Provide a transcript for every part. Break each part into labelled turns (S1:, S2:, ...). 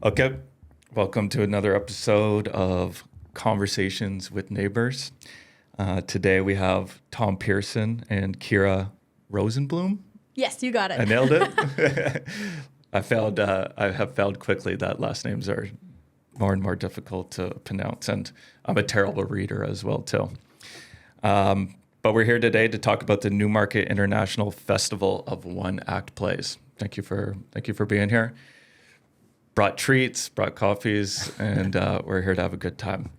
S1: Okay, welcome to another episode of Conversations with Neighbours. Today we have Tom Pearson and Kira Rosenbloom.
S2: Yes, you got it.
S1: I nailed it. I have found quickly that last names are more and more difficult to pronounce, and I'm a terrible reader as well too. But we're here today to talk about the Newmarket International Festival of One-Act Plays. Thank you for being here. Brought treats, brought coffees, and we're here to have a good time.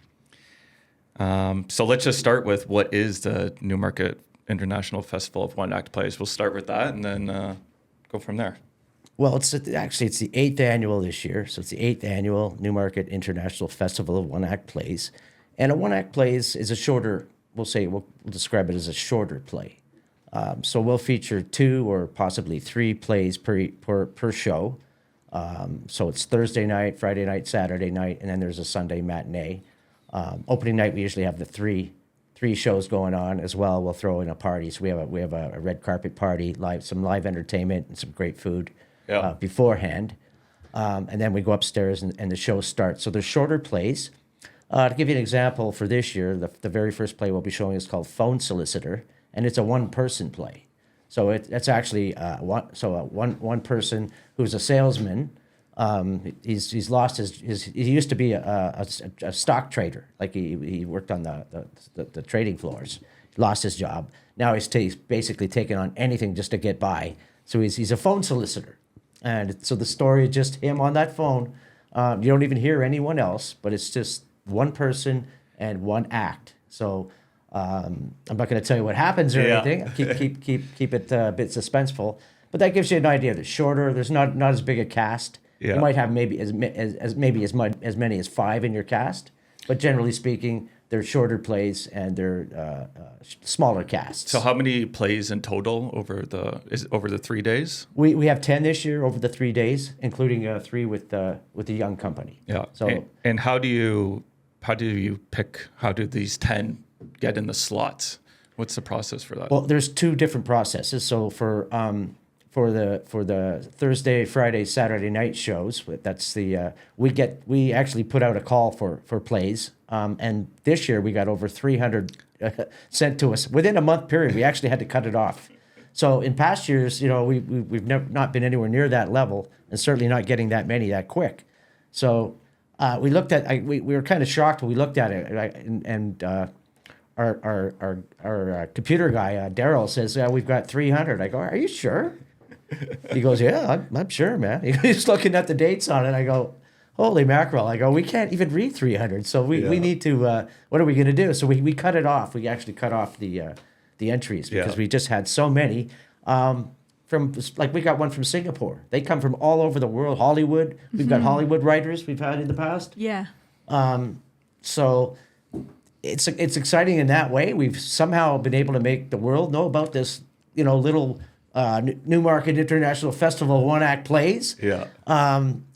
S1: So let's just start with what is the Newmarket International Festival of One-Act Plays. We'll start with that and then go from there.
S3: Well, it's the 8th annual this year. So it's the 8th annual Newmarket International Festival of One-Act Plays. And a one-act plays is a shorter, we'll describe it as a shorter play. So we'll feature 2 or possibly 3 plays per show. So it's Thursday night, Friday night, Saturday night, and then there's a Sunday matinee. Opening night, we usually have the three shows going on as well. We'll throw in a party. So we have a red carpet party, some live entertainment, and some great food beforehand. And then we go upstairs and the show starts. So there's shorter plays. To give you an example for this year, the very first play we'll be showing is called Phone Solicitor, and it's a one-person play. So it's actually one person who's a salesman. He's lost his. He used to be a stock trader, like he worked on the trading floors. He lost his job. Now he's basically taking on anything just to get by. So he's a phone solicitor, and so the story is just him on that phone. You don't even hear anyone else, but it's just one person and one act. So. I'm not going to tell you what happens or anything. Keep it a bit suspenseful, but that gives you an idea. It's shorter. There's not as big a cast. You might have maybe as many as 5 in your cast, but generally speaking, they're shorter plays and they're smaller casts.
S1: So how many plays in total over the 3 days?
S3: We have 10 this year over the 3 days, including 3 with the young company.
S1: Yeah.
S3: So
S1: and how do you pick? How do these 10 get in the slots? What's the process for that?
S3: Well, there's 2 different processes. So for the Thursday, Friday, Saturday night shows, that's the we actually put out a call for plays, and this year we got over 300 sent to us within a month period. We actually had to cut it off. So in past years, we've never not been anywhere near that level, and certainly not getting that many that quick. So we looked at we were kind of shocked when we looked at it, and our computer guy, Daryl, says, we've got 300. I go, are you sure? He goes, yeah, I'm sure, man. He's looking at the dates on it. I go, holy mackerel. I go, we can't even read 300. So we need to, what are we going to do? So we cut it off. We actually cut off the entries because we just had so many. We got one from Singapore. They come from all over the world. Hollywood. We've got Hollywood writers we've had in the past.
S2: Yeah.
S3: So it's exciting in that way. We've somehow been able to make the world know about this, little Newmarket International Festival of One-Act Plays.
S1: Yeah.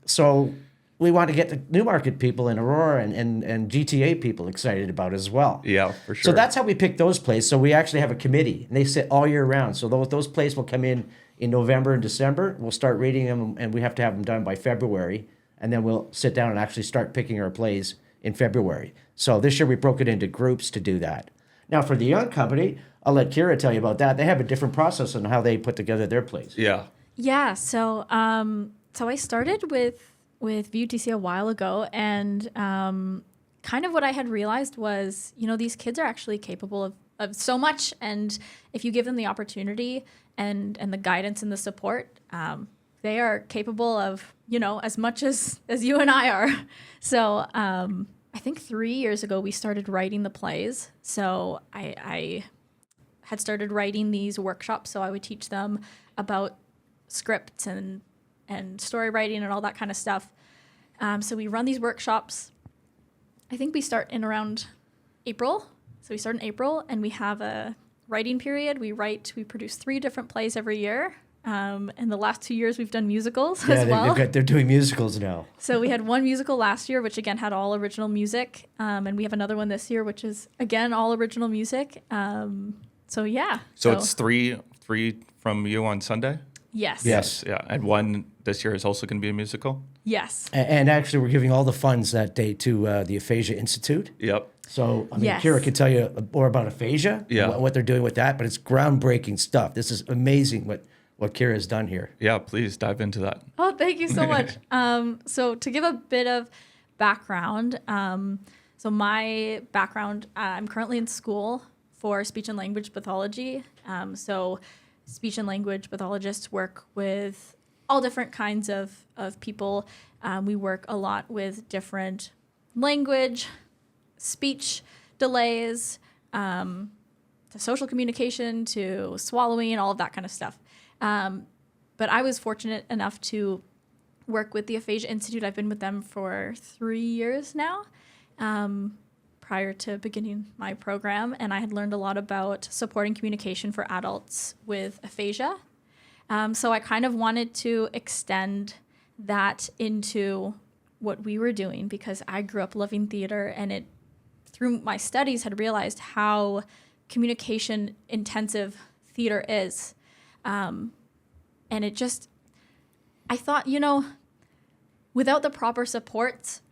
S3: So we want to get the Newmarket people in Aurora and GTA people excited about it as well.
S1: Yeah, for sure.
S3: So that's how we pick those plays. So we actually have a committee, and they sit all year round. So those plays will come in November and December. We'll start reading them, and we have to have them done by February, and then we'll sit down and actually start picking our plays in February. So this year we broke it into groups to do that. Now for the young company, I'll let Kira tell you about that. They have a different process on how they put together their plays.
S1: Yeah.
S2: Yeah. So I started with VUTC a while ago, and kind of what I had realized was, these kids are actually capable of so much, and if you give them the opportunity and the guidance and the support, they are capable of, as much as you and I are. So I think 3 years ago we started writing the plays. So I had started writing these workshops, so I would teach them about scripts and story writing and all that kind of stuff. So we run these workshops. I think we start in around April. So we start in April, and we have a writing period. We produce 3 different plays every year. And the last 2 years we've done musicals as well.
S3: They're doing musicals now.
S2: So we had one musical last year, which again had all original music. And we have another one this year, which is again all original music. So yeah.
S1: So it's three from you on Sunday?
S2: Yes.
S3: Yes.
S1: Yeah. And one this year is also going to be a musical.
S2: Yes.
S3: And actually, we're giving all the funds that day to the Aphasia Institute.
S1: Yep.
S3: So, I mean,
S2: Yes.
S3: Kira can tell you more about aphasia,
S1: Yeah.
S3: what they're doing with that, but it's groundbreaking stuff. This is amazing what Kira has done here.
S1: Yeah. Please dive into that.
S2: Oh, thank you so much. So to give a bit of background, so my background, I'm currently in school for speech and language pathology. So speech and language pathologists work with all different kinds of people. We work a lot with different language, speech delays, to social communication, to swallowing, all of that kind of stuff. But I was fortunate enough to work with the Aphasia Institute. I've been with them for 3 years now, prior to beginning my program. And I had learned a lot about supporting communication for adults with aphasia. So I kind of wanted to extend that into what we were doing, because I grew up loving theater, and it, through my studies, had realized how communication intensive theater is. And it just, I thought, without the proper supports,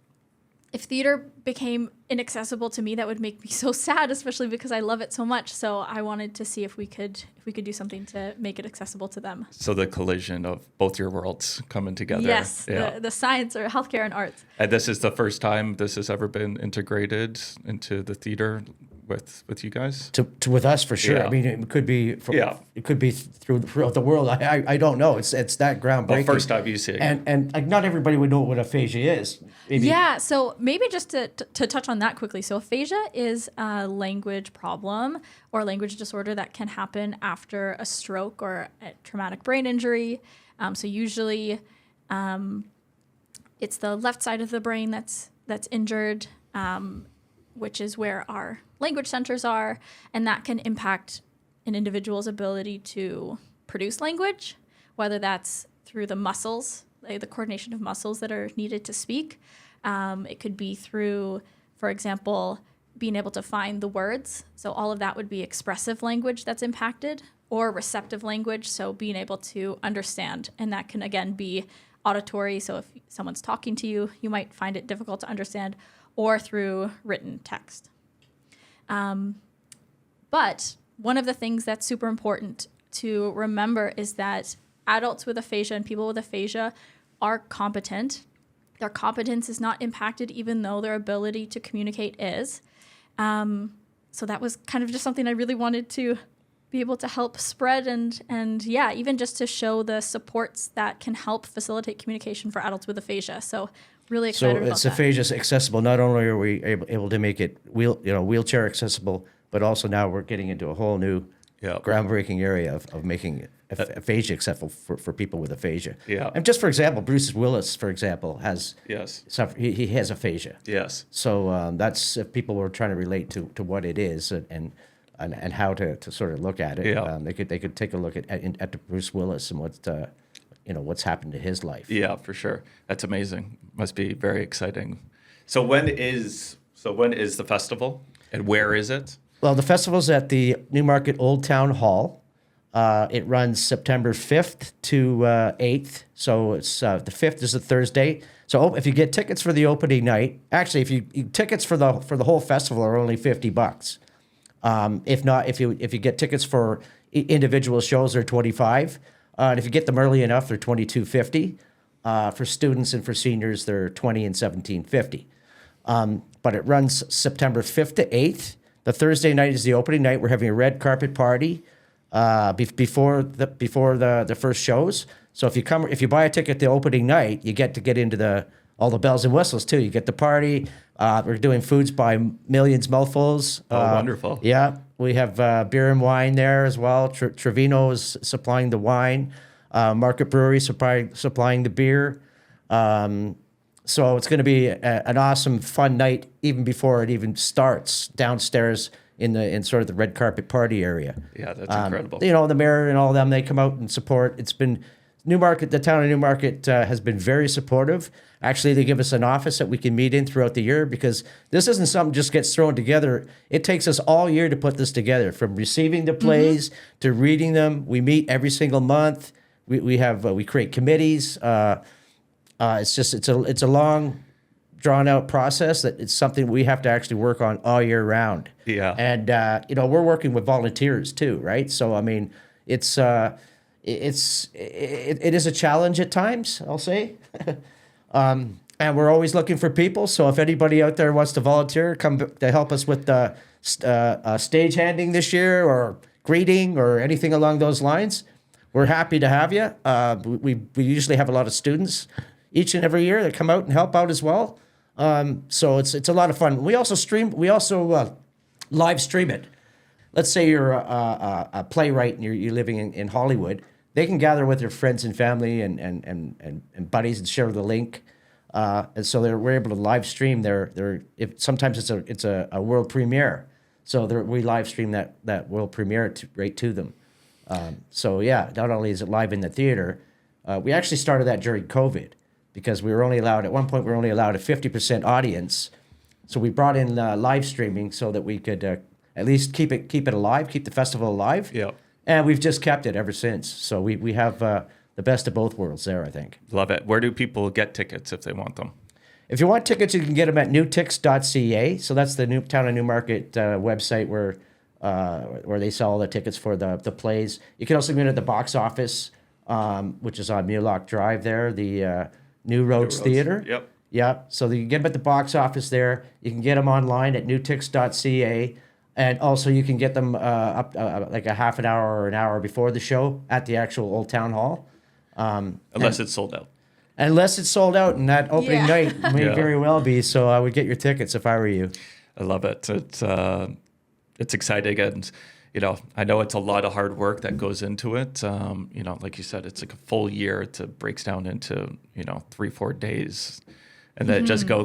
S2: if theater became inaccessible to me, that would make me so sad, especially because I love it so much. So I wanted to see if we could do something to make it accessible to them.
S1: So the collision of both your worlds coming together.
S2: Yes,
S1: Yeah.
S2: the science or healthcare and arts.
S1: And this is the first time this has ever been integrated into the theater with you guys?
S3: With us, for sure.
S1: Yeah.
S3: I mean, it could be
S1: Yeah.
S3: it could be throughout the world. I don't know. It's that groundbreaking.
S1: Well, first time you see it.
S3: And like, not everybody would know what aphasia is. Maybe.
S2: Yeah, so maybe just to touch on that quickly. So aphasia is a language problem or language disorder that can happen after a stroke or a traumatic brain injury. So usually it's the left side of the brain that's injured, which is where our language centers are, and that can impact an individual's ability to produce language, whether that's through the muscles, like the coordination of muscles that are needed to speak. It could be through, for example, being able to find the words. So all of that would be expressive language that's impacted, or receptive language, so being able to understand. And that can, again, be auditory. So if someone's talking to you, you might find it difficult to understand, or through written text. But one of the things that's super important to remember is that adults with aphasia and people with aphasia are competent. Their competence is not impacted, even though their ability to communicate is. So that was kind of just something I really wanted to be able to help spread, and yeah, even just to show the supports that can help facilitate communication for adults with aphasia. So really excited about that.
S3: So it's aphasia accessible. Not only are we able to make it wheelchair accessible, but also now we're getting into a whole new groundbreaking area of making aphasia accessible for people with aphasia.
S1: Yeah.
S3: And just for example, Bruce Willis, for example, has he has aphasia.
S1: Yes.
S3: So that's, if people were trying to relate to what it is and how to sort of look at it, they could take a look at Bruce Willis and what's happened to his life.
S1: Yeah, for sure. That's amazing. Must be very exciting. So when is the festival, and where is it?
S3: Well, the festival's at the Newmarket Old Town Hall. It runs September 5th to 8th. So it's the 5th is a Thursday. So if you get tickets for the opening night, actually, tickets for the whole festival are only $50. If not, if you get tickets for individual shows, they're $25. And if you get them early enough, they're $22.50. For students and for seniors, they're $20 and $17.50. But it runs September 5th to 8th. The Thursday night is the opening night. We're having a red carpet party before the first shows. So if you buy a ticket the opening night, you get to get into all the bells and whistles too. You get the party. We're doing foods by millions mouthfuls.
S1: Oh, wonderful!
S3: Yeah, we have beer and wine there as well. Trevino is supplying the wine. Market Brewery supplying the beer. So it's going to be an awesome, fun night even before it even starts downstairs in sort of the red carpet party area.
S1: Yeah, that's incredible.
S3: The mayor and all of them, they come out and support. It's been Newmarket, the town of Newmarket has been very supportive. Actually, they give us an office that we can meet in throughout the year, because this isn't something just gets thrown together. It takes us all year to put this together, from receiving the plays to reading them. We meet every single month. we create committees. It's a long, drawn out process that it's something we have to actually work on all year round.
S1: Yeah.
S3: And we're working with volunteers too, right? So I mean, it is a challenge at times, I'll say. And we're always looking for people. So if anybody out there wants to volunteer, come to help us with the stage handing this year, or greeting, or anything along those lines, we're happy to have you. We usually have a lot of students each and every year that come out and help out as well. So it's a lot of fun. We also live stream it. Let's say you're a playwright and you're living in Hollywood. They can gather with their friends and family and buddies and share the link. And so we're able to live stream sometimes it's a world premiere. So we live stream that world premiere right to them. So yeah, not only is it live in the theater, we actually started that during COVID, because we were only allowed, at one point we were only allowed a 50% audience. So we brought in live streaming so that we could at least keep it alive, keep the festival alive.
S1: Yeah.
S3: And we've just kept it ever since. So we have the best of both worlds there, I think.
S1: Love it. Where do people get tickets if they want them?
S3: If you want tickets, you can get them at newtix.ca. So that's the Town of Newmarket website where they sell all the tickets for the plays. You can also get them at the box office, which is on Mulock Drive there, the New Roads Theater.
S1: Yep.
S3: Yeah, so you can get them at the box office there. You can get them online at newtix.ca. And also you can get them up like a half an hour or an hour before the show at the actual Old Town Hall.
S1: Unless it's sold out.
S3: Unless it's sold out, and that opening night may
S1: Yeah.
S3: very well be. So I would get your tickets if I were you.
S1: I love it. It's exciting, and I know it's a lot of hard work that goes into it. Like you said, it's like a full year. It breaks down into 3-4 days, and then just go.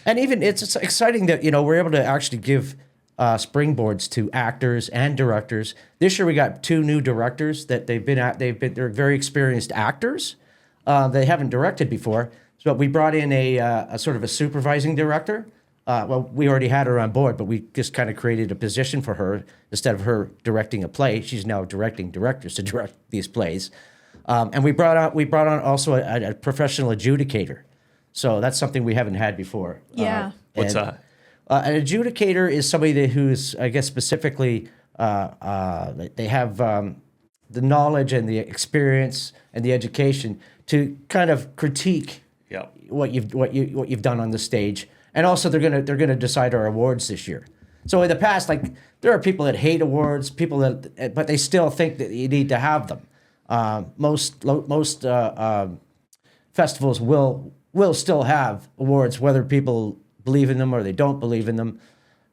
S3: And even it's exciting that we're able to actually give springboards to actors and directors. This year we got 2 new directors that they're very experienced actors. They haven't directed before, but we brought in a sort of a supervising director. We already had her on board, but we just kind of created a position for her. Instead of her directing a play, she's now directing directors to direct these plays. And we brought on also a professional adjudicator. So that's something we haven't had before.
S2: Yeah.
S1: What's that?
S3: An adjudicator is somebody who's, I guess, specifically they have the knowledge and the experience and the education to kind of critique
S1: Yeah.
S3: what you've done on the stage, and also they're gonna decide our awards this year. So in the past, like, there are people that hate awards, but they still think that you need to have them. Most festivals will still have awards, whether people believe in them or they don't believe in them.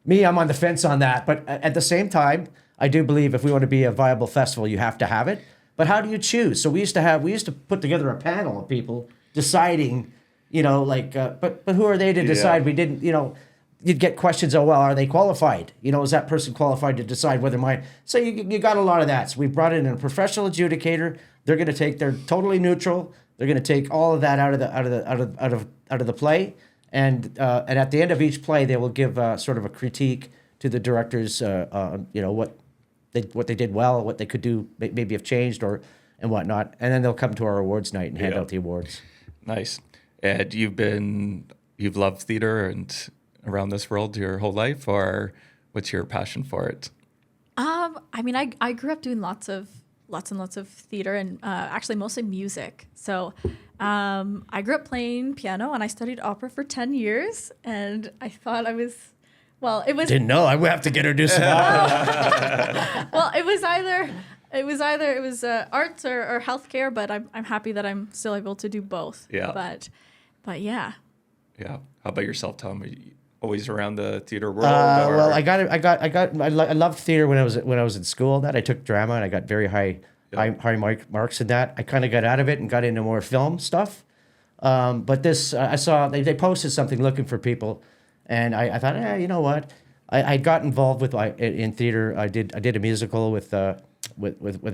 S3: Me, I'm on the fence on that, but at the same time, I do believe if we want to be a viable festival, you have to have it. But how do you choose? So we used to put together a panel of people deciding, but who are they to decide? We didn't, you'd get questions. Oh, well, are they qualified? Is that person qualified to decide whether so you got a lot of that. So we brought in a professional adjudicator. They're totally neutral. They're going to take all of that out of the play. And at the end of each play, they will give sort of a critique to the directors, what they did well, what they could do, maybe have changed and whatnot. And then they'll come to our awards night and hand out the awards.
S1: Nice. And you've loved theater and around this world your whole life, or what's your passion for it?
S2: I grew up doing lots and lots of theater, and actually mostly music. So I grew up playing piano, and I studied opera for 10 years, and I thought it was
S3: Didn't know. I would have to get her to do some opera.
S2: well, it was either arts or healthcare, but I'm happy that I'm still able to do both.
S1: Yeah.
S2: But yeah.
S1: Yeah. How about yourself, Tom? Are you always around the theater world?
S3: Well, I loved theater when I was in school. That I took drama and I got very high marks in that. I kind of got out of it and got into more film stuff. But this, I saw they posted something looking for people, and I thought, you know what? I got involved in theater. I did a musical with a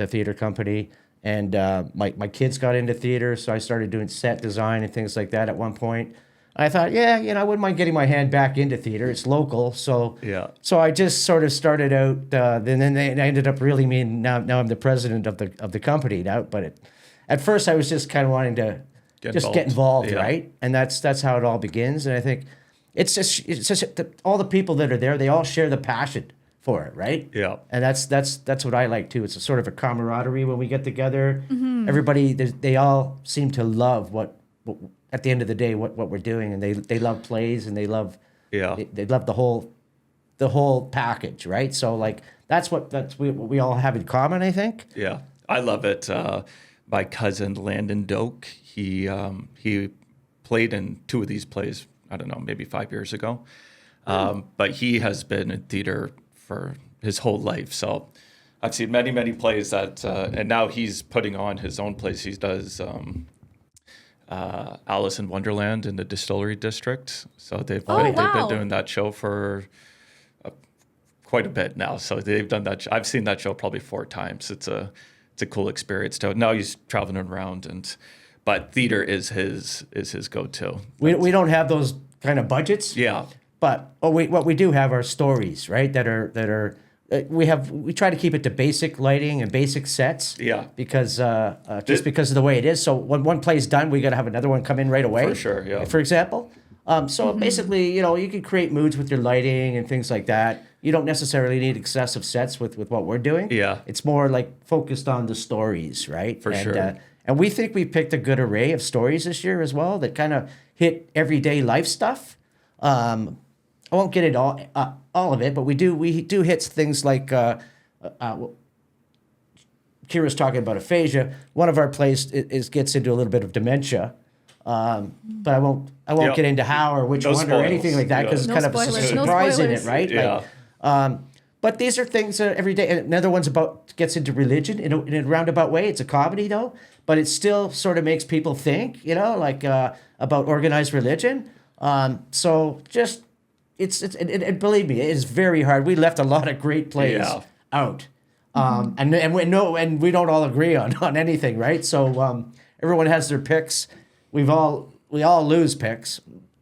S3: theater company, and my kids got into theater, so I started doing set design and things like that at one point. I thought, yeah, I wouldn't mind getting my hand back into theater. It's local, so
S1: Yeah.
S3: So I just sort of started out. Then I ended up really mean now. Now I'm the president of the company now. But at first I was just kind of wanting to get involved,
S1: Yeah.
S3: right? And that's how it all begins. And I think it's just all the people that are there. They all share the passion for it, right?
S1: Yeah.
S3: And that's what I like too. It's a sort of a camaraderie when we get together. Everybody, they all seem to love what at the end of the day what we're doing, and they love plays, and they love
S1: Yeah.
S3: they love the whole package, right? So like that's what we all have in common, I think.
S1: Yeah, I love it. My cousin Landon Doak, he played in 2 of these plays. I don't know, maybe 5 years ago. But he has been in theater for his whole life. So I've seen many plays that, and now he's putting on his own plays. He does Alice in Wonderland in the Distillery District. So they've been doing that show for quite a bit now. So they've done that. I've seen that show probably 4 times. It's a cool experience. Now he's traveling around, but theater is his go-to.
S3: We don't have those kind of budgets.
S1: Yeah.
S3: But what we do have are stories, right? That are we try to keep it to basic lighting and basic sets.
S1: Yeah.
S3: Because because of the way it is. So when one play's done, we got to have another one come in right away.
S1: For sure, yeah.
S3: For example. So basically, you can create moods with your lighting and things like that. You don't necessarily need excessive sets with what we're doing.
S1: Yeah.
S3: It's more like focused on the stories, right?
S1: For sure.
S3: And we think we picked a good array of stories this year as well that kind of hit everyday life stuff. I won't get into all of it, but we do hit things like Kira's talking about aphasia. One of our plays gets into a little bit of dementia, but I won't get into how or which one or anything like that because it's kind of a surprise in it, right?
S1: Yeah.
S3: But these are things every day. Another one's gets into religion in a roundabout way. It's a comedy though, but it still sort of makes people think, about organized religion. So just. It's believe me, it is very hard. We left a lot of great plays out, and we don't all agree on anything, right? So everyone has their picks. We all lose picks.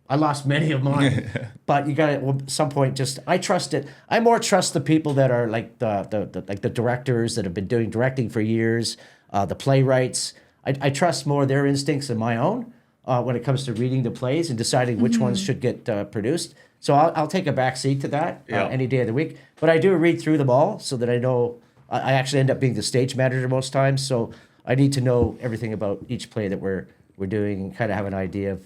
S3: I lost many of mine, but you got to at some point. I trust it. I more trust the people that are like the directors that have been doing directing for years, the playwrights. I trust more their instincts than my own when it comes to reading the plays and deciding which ones should get produced. So I'll take a back seat to that any day of the week. But I do read through them all so that I know. I actually end up being the stage manager most times, so I need to know everything about each play that we're doing and kind of have an idea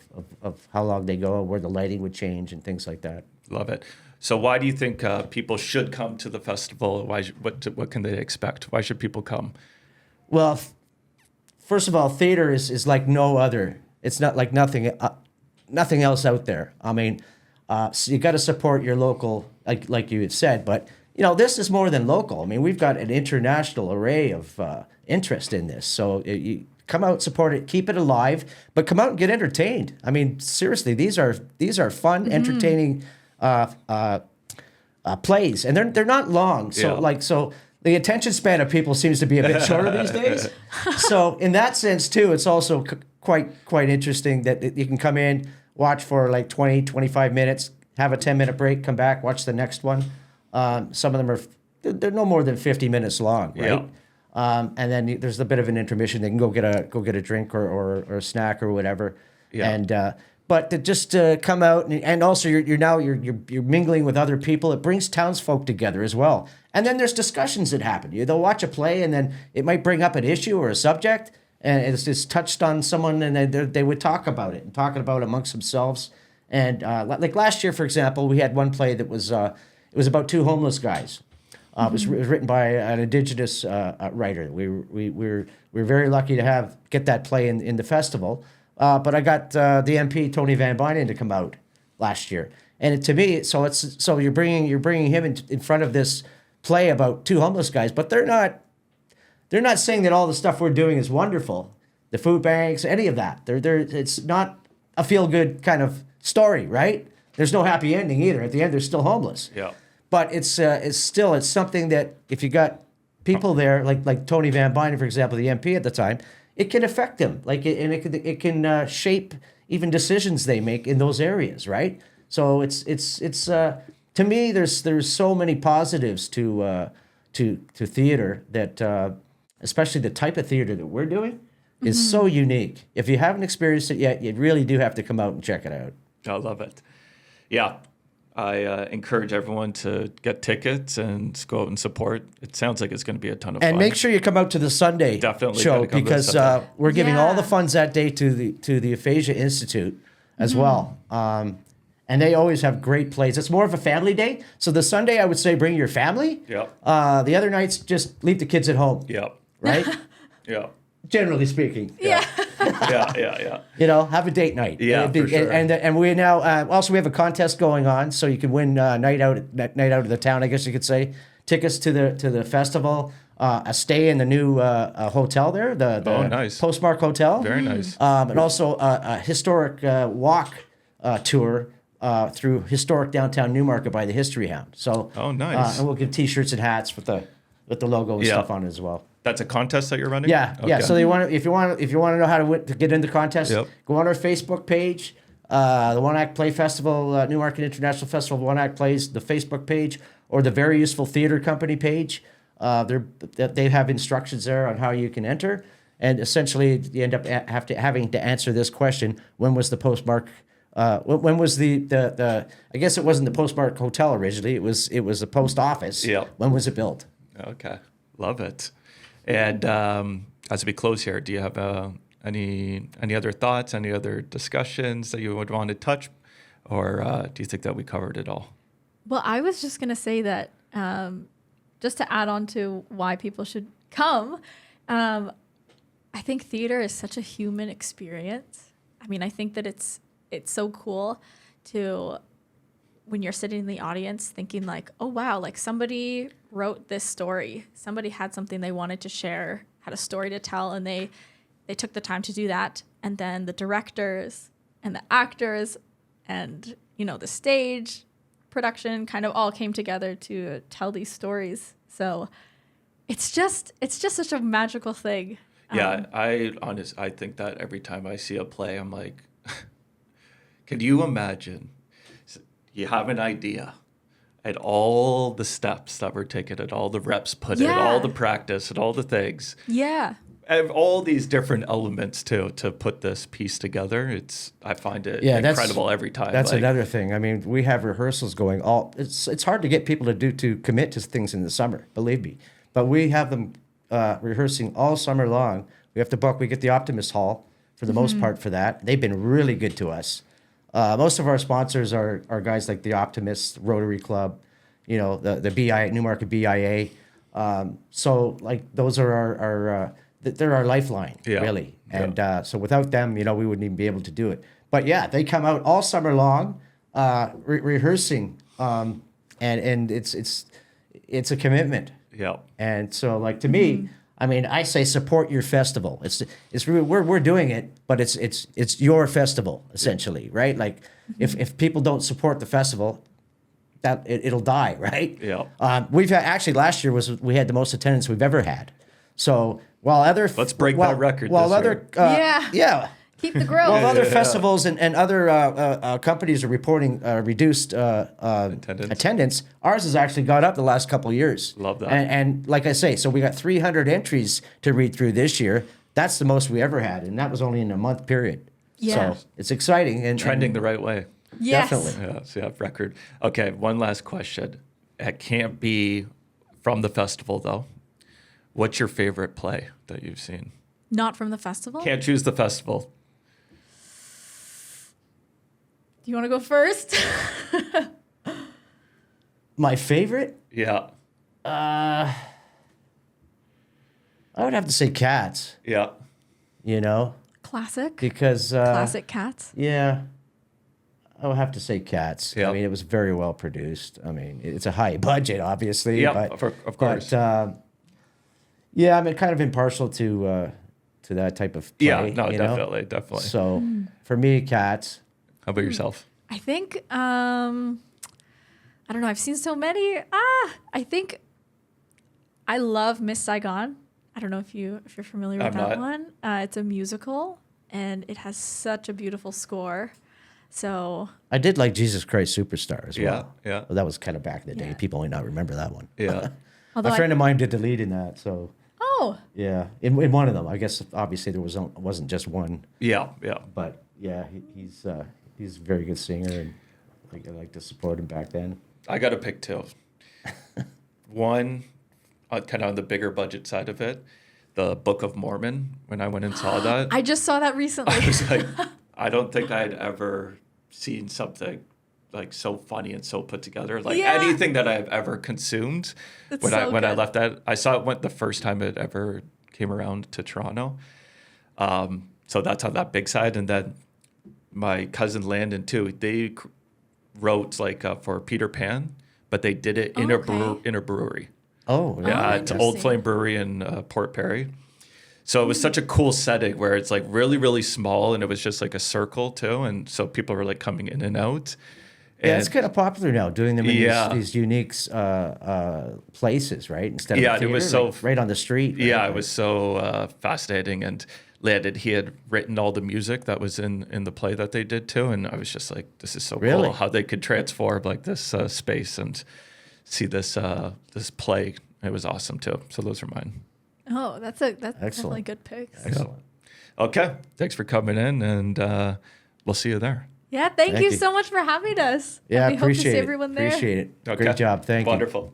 S3: of how long they go, where the lighting would change, and things like that.
S1: Love it. So why do you think people should come to the festival? What can they expect? Why should people come?
S3: Well, first of all, theater is like no other. It's not like nothing else out there. I mean. So you got to support your local, like you had said, but this is more than local. I mean, we've got an international array of interest in this. So you come out, support it, keep it alive, but come out and get entertained. I mean, seriously, these are fun, entertaining plays, and they're not long. So the attention span of people seems to be a bit shorter these days. So in that sense too, it's also quite interesting that you can come in. Watch for like 20, 25 minutes, have a 10-minute break, come back, watch the next one. Some of them they're no more than 50 minutes long, right? Yeah. And then there's a bit of an intermission. They can go get a drink or a snack or whatever. Yeah. And but to just come out and also you're mingling with other people. It brings townsfolk together as well. And then there's discussions that happen. They'll watch a play and then it might bring up an issue or a subject. And it's touched on someone, and they would talk about it and talking about it amongst themselves. And like last year, for example, we had one play that was it was about 2 homeless guys. It was written by an Indigenous writer. We were very lucky to get that play in the festival. But I got the MP Tony Van Bynen to come out last year, and to me, so you're bringing him in front of this play about 2 homeless guys, but they're not saying that all the stuff we're doing is wonderful, the food banks, any of that. It's not a feel-good kind of story, right? There's no happy ending either. At the end, they're still homeless.
S1: Yeah.
S3: But it's something that if you got people there, like Tony Van Bynen, for example, the MP at the time, it can affect them. It can shape even decisions they make in those areas, right? So it's to me, there's so many positives to theater that, especially the type of theater that we're doing, is so unique. If you haven't experienced it yet, you really do have to come out and check it out.
S1: I love it. Yeah. I encourage everyone to get tickets and go out and support. It sounds like it's going to be a ton of fun.
S3: And make sure you come out to the Sunday
S1: Definitely
S3: show,
S1: gotta come to the
S3: because
S1: Sunday.
S3: we're giving all the
S2: Yeah.
S3: funds that day to the Aphasia Institute as well. And they always have great plays. It's more of a family day. So the Sunday, I would say, bring your family.
S1: Yep.
S3: The other nights, just leave the kids at home.
S1: Yep.
S3: Right?
S1: Yeah.
S3: Generally speaking.
S2: Yeah.
S1: Yeah.
S3: You know, have a date night.
S1: Yeah, for sure.
S3: And we now also we have a contest going on, so you can win night out of the town, I guess you could say. Tickets to the festival, a stay in the new hotel there, the
S1: nice.
S3: Postmark Hotel.
S1: Very nice.
S3: And also a historic walk tour through historic downtown Newmarket by the History Hound. So
S1: nice.
S3: and we'll give T-shirts and hats with the logo and stuff on it as well.
S1: That's a contest that you're running?
S3: Yeah, yeah.
S1: Okay.
S3: So if you want to know how to get into the contest,
S1: Yep.
S3: go on our Facebook page, the One Act Play Festival, Newmarket International Festival of One Act Plays, the Facebook page, or the Very Useful Theater Company page. They have instructions there on how you can enter, and essentially you end up having to answer this question: when was the postmark? When was the? I guess it wasn't the Postmark Hotel originally. It was the post office.
S1: Yep.
S3: When was it built?
S1: Okay. Love it. And as we close here, do you have any other thoughts, any other discussions that you would want to touch, or do you think that we covered it all?
S2: Well, I was just going to say that just to add on to why people should come, I think theater is such a human experience. I mean, I think that it's so cool to, when you're sitting in the audience thinking like, oh, wow, like somebody wrote this story. Somebody had something they wanted to share, had a story to tell, and they took the time to do that. And then the directors and the actors and, the stage production kind of all came together to tell these stories. So it's just such a magical thing.
S1: Yeah, I think that every time I see a play, I'm like, can you imagine? You have an idea, and all the steps that were taken, and all the reps put in, all the practice, and all the things.
S2: Yeah.
S1: And all these different elements to put this piece together. I find it incredible every time.
S3: That's another thing. I mean, we have rehearsals going it's hard to get people to commit to things in the summer, believe me. But we have them rehearsing all summer long. We get the Optimist Hall for the most part for that. They've been really good to us. Most of our sponsors are guys like the Optimists, Rotary Club, the BIA, Newmarket BIA. So like those are our they're our lifeline, really. And so without them, we wouldn't even be able to do it. But yeah, they come out all summer long, rehearsing, and it's a commitment.
S1: Yeah.
S3: And so like to me, I mean, I say support your festival. It's really, we're doing it, but it's your festival essentially, right? Like if people don't support the festival, that it'll die, right?
S1: Yeah.
S3: We've had, last year we had the most attendance we've ever had. So while
S1: let's break that record.
S3: While
S1: this
S3: other
S2: Yeah. Keep the growth.
S3: while other festivals and other companies are reporting reduced attendance, ours has actually gone up the last couple of years.
S1: Love that.
S3: And like I say, so we got 300 entries to read through this year. That's the most we ever had, and that was only in a month period.
S2: Yeah.
S3: So it's exciting and
S1: Trending the right way.
S2: Yes.
S3: Definitely.
S1: Yeah, so you have record. Okay, one last question. It can't be from the festival, though. What's your favorite play that you've seen?
S2: Not from the festival?
S1: Can't choose the festival.
S2: Do you want to go first?
S3: My favorite,
S1: Yeah.
S3: I would have to say Cats.
S1: Yeah.
S2: Classic.
S3: Because
S2: Classic Cats.
S3: Yeah, I would have to say Cats.
S1: Yeah.
S3: I mean, it was very well produced. I mean, it's a high budget, obviously.
S1: Yeah,
S3: but,
S1: of course.
S3: But, yeah, I'm kind of impartial to that type of play.
S1: Yeah, no, definitely.
S3: So for me, Cats.
S1: How about yourself?
S2: I think, I don't know. I've seen so many. I think I love Miss Saigon. I don't know if you're familiar with
S1: I'm
S2: that
S1: not.
S2: one. It's a musical, and it has such a beautiful score. So
S3: I did like Jesus Christ Superstar as well.
S1: Yeah.
S3: Well, that was kind of back in the day.
S2: Yeah.
S3: People might not remember that one.
S1: Yeah.
S2: although
S3: A friend of mine did the lead in that, so
S2: oh,
S3: yeah, in one of them. I guess obviously there wasn't just one,
S1: Yeah.
S3: but yeah, he's a very good singer, and I like to support him back then.
S1: I got to pick two. One, kind of on the bigger budget side of it, the Book of Mormon. When I went and saw that,
S2: I just saw that recently.
S1: I was like, I don't think I'd ever seen something like so funny and so put together. Like
S2: Yeah.
S1: anything that I've ever consumed.
S2: It's
S1: when
S2: so
S1: I
S2: good.
S1: left that, I saw it went the first time it ever came around to Toronto. So that's on that big side, and then my cousin Landon too. They wrote like for Peter Pan, but they did it in
S2: Okay.
S1: a brewery.
S3: Oh,
S1: Yeah, it's Old
S2: interesting.
S1: Flame Brewery in Port Perry. So it was such a cool setting where it's like really, really small, and it was just like a circle too, and so people were like coming in and out.
S3: Yeah, it's kind of popular now, doing them in
S1: Yeah.
S3: these unique places, right? Instead of
S1: Yeah,
S3: a theater,
S1: it was so
S3: like, right on the street. Right?
S1: Yeah, it was so fascinating, and he had written all the music that was in the play that they did too, and I was just like, this is so
S3: Really?
S1: cool how they could transform like this space and see this play. It was awesome too. So those are mine.
S2: Oh, that's definitely
S3: Excellent.
S2: good picks.
S3: Excellent.
S1: Okay, thanks for coming in, and we'll see you there.
S2: Yeah, thank
S3: Thank
S2: you
S3: you.
S2: so much for having us.
S3: Yeah,
S2: we hope to see
S3: appreciate it.
S2: everyone there.
S3: Appreciate it.
S1: Okay.
S3: Great job. Thank you.
S1: Wonderful.